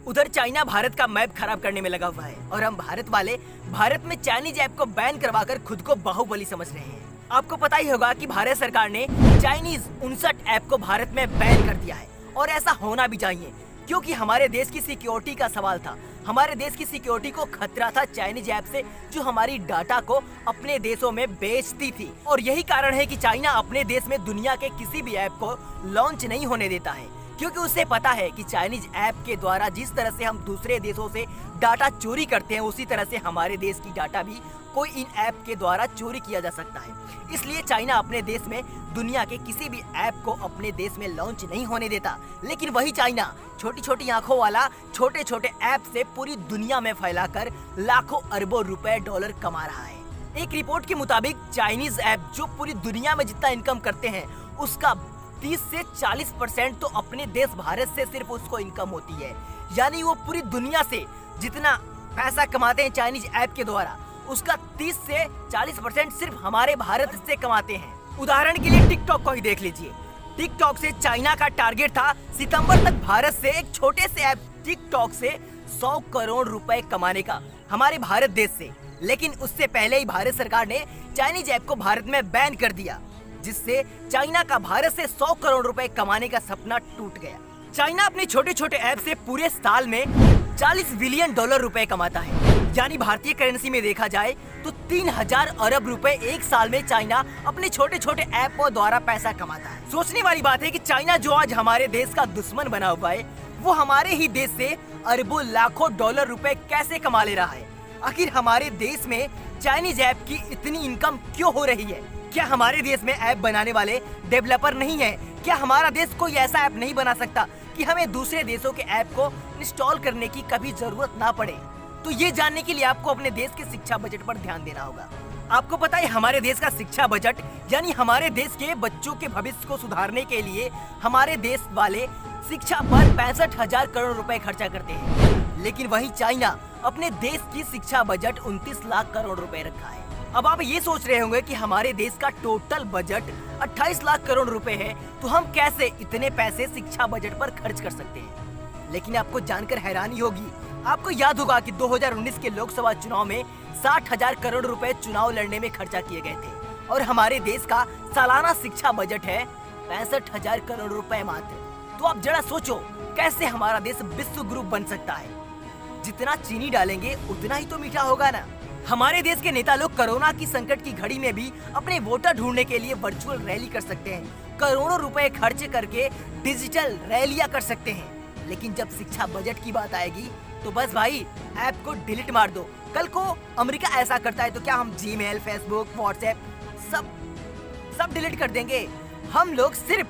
उधर चाइना भारत का मैप खराब करने में लगा हुआ है और हम भारत वाले भारत में चाइनीज ऐप को बैन करवाकर खुद को बाहुबली समझ रहे हैं। आपको पता ही होगा कि भारत सरकार ने चाइनीज 59 ऐप को भारत में बैन कर दिया है और ऐसा होना भी चाहिए, क्योंकि हमारे देश की सिक्योरिटी का सवाल था। हमारे देश की सिक्योरिटी को खतरा था चाइनीज ऐप से, जो हमारी डाटा को अपने देशों में बेचती थी। और यही कारण है कि चाइना अपने देश में दुनिया के किसी भी ऐप को लॉन्च नहीं होने देता है, क्योंकि उसे पता है कि चाइनीज ऐप के द्वारा जिस तरह से हम दूसरे देशों से डाटा चोरी करते हैं, उसी तरह से हमारे देश की डाटा भी कोई इन ऐप के द्वारा चोरी किया जा सकता है। इसलिए चाइना अपने देश में दुनिया के किसी भी ऐप को अपने देश में लॉन्च नहीं होने देता। लेकिन वही चाइना छोटी छोटी आंखों वाला छोटे छोटे ऐप से पूरी दुनिया में फैलाकर लाखों अरबों रुपए डॉलर कमा रहा है। एक रिपोर्ट के मुताबिक चाइनीज ऐप जो पूरी दुनिया में जितना इनकम करते हैं, उसका 30 से 40% तो अपने देश भारत से सिर्फ उसको इनकम होती है। यानी वो पूरी दुनिया से जितना पैसा कमाते हैं चाइनीज ऐप के द्वारा, उसका 30 से 40% सिर्फ हमारे भारत से कमाते हैं। उदाहरण के लिए टिकटॉक को ही देख लीजिए। टिकटॉक से चाइना का टारगेट था सितंबर तक भारत से एक छोटे से ऐप टिकटॉक से 100 करोड़ रुपए कमाने का, हमारे भारत देश से। लेकिन उससे पहले ही भारत सरकार ने चाइनीज ऐप को भारत में बैन कर दिया, जिससे चाइना का भारत से 100 करोड़ रुपए कमाने का सपना टूट गया। चाइना अपने छोटे छोटे ऐप से पूरे साल में 40 बिलियन डॉलर रुपए कमाता है। यानी भारतीय करेंसी में देखा जाए तो 3000 अरब रुपए एक साल में चाइना अपने छोटे छोटे ऐपों द्वारा पैसा कमाता है। सोचने वाली बात है कि चाइना जो आज हमारे देश का दुश्मन बना हुआ है, वो हमारे ही देश से अरबों लाखों डॉलर रुपए कैसे कमा ले रहा है। आखिर हमारे देश में चाइनीज ऐप की इतनी इनकम क्यों हो रही है? क्या हमारे देश में ऐप बनाने वाले डेवलपर नहीं है? क्या हमारा देश कोई ऐसा ऐप नहीं बना सकता कि हमें दूसरे देशों के ऐप को इंस्टॉल करने की कभी जरूरत ना पड़े? तो ये जानने के लिए आपको अपने देश के शिक्षा बजट पर ध्यान देना होगा। आपको पता है हमारे देश का शिक्षा बजट, यानी हमारे देश के बच्चों के भविष्य को सुधारने के लिए हमारे देश वाले शिक्षा पर 65,000 करोड़ रुपए खर्चा करते हैं। लेकिन वही चाइना अपने देश की शिक्षा बजट 29 लाख करोड़ रुपए रखा है। अब आप ये सोच रहे होंगे कि हमारे देश का टोटल बजट 28 लाख करोड़ रुपए है, तो हम कैसे इतने पैसे शिक्षा बजट पर खर्च कर सकते हैं? लेकिन आपको जानकर हैरानी होगी। आपको याद होगा कि 2019 के लोकसभा चुनाव में 60,000 करोड़ रुपए चुनाव लड़ने में खर्चा किए गए थे, और हमारे देश का सालाना शिक्षा बजट है 65,000 करोड़ रुपए मात्र। तो आप जरा सोचो, कैसे हमारा देश विश्व गुरु बन सकता है? जितना चीनी डालेंगे उतना ही तो मीठा होगा ना। हमारे देश के नेता लोग कोरोना की संकट की घड़ी में भी अपने वोटर ढूंढने के लिए वर्चुअल रैली कर सकते हैं, करोड़ों रुपए खर्च करके डिजिटल रैलियां कर सकते हैं। लेकिन जब शिक्षा बजट की बात आएगी तो बस भाई ऐप को डिलीट मार दो। कल को अमेरिका ऐसा करता है तो क्या हम जीमेल, फेसबुक, व्हाट्सएप सब डिलीट कर देंगे? हम लोग सिर्फ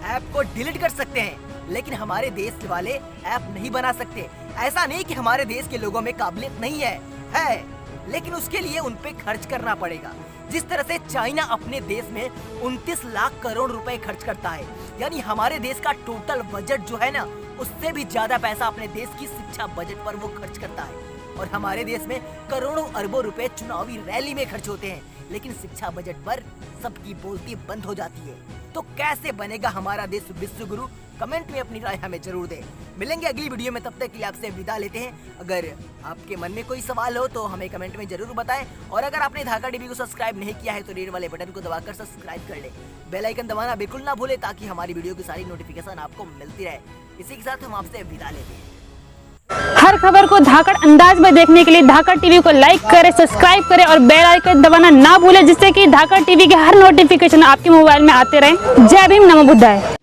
ऐप को डिलीट कर सकते हैं, लेकिन हमारे देश वाले ऐप नहीं बना सकते। ऐसा नहीं कि हमारे देश के लोगों में काबिलियत नहीं है, लेकिन उसके लिए उन पे खर्च करना पड़ेगा। जिस तरह से चाइना अपने देश में 29 लाख करोड़ रुपए खर्च करता है, यानी हमारे देश का टोटल बजट जो है ना, उससे भी ज्यादा पैसा अपने देश की शिक्षा बजट पर वो खर्च करता है। और हमारे देश में करोड़ों अरबों रुपए चुनावी रैली में खर्च होते हैं, लेकिन शिक्षा बजट पर सबकी बोलती बंद हो जाती है। तो कैसे बनेगा हमारा देश विश्व गुरु? कमेंट में अपनी राय हमें जरूर दें। मिलेंगे अगली वीडियो में, तब तक के लिए आपसे विदा लेते हैं। अगर आपके मन में कोई सवाल हो तो हमें कमेंट में जरूर बताएं, और अगर आपने धाका टीवी को सब्सक्राइब नहीं किया है तो रेड वाले बटन को दबाकर सब्सक्राइब कर ले। बेल आइकन दबाना बिल्कुल ना भूले, ताकि हमारी वीडियो की सारी नोटिफिकेशन आपको मिलती रहे। इसी के साथ हम आपसे विदा लेते हैं। हर खबर को धाकड़ अंदाज में देखने के लिए धाकड़ टीवी को लाइक करें, सब्सक्राइब करें और बेल आइकन दबाना ना भूलें, जिससे कि धाकड़ टीवी के हर नोटिफिकेशन आपके मोबाइल में आते रहें। जय भीम, नमो बुद्धाय।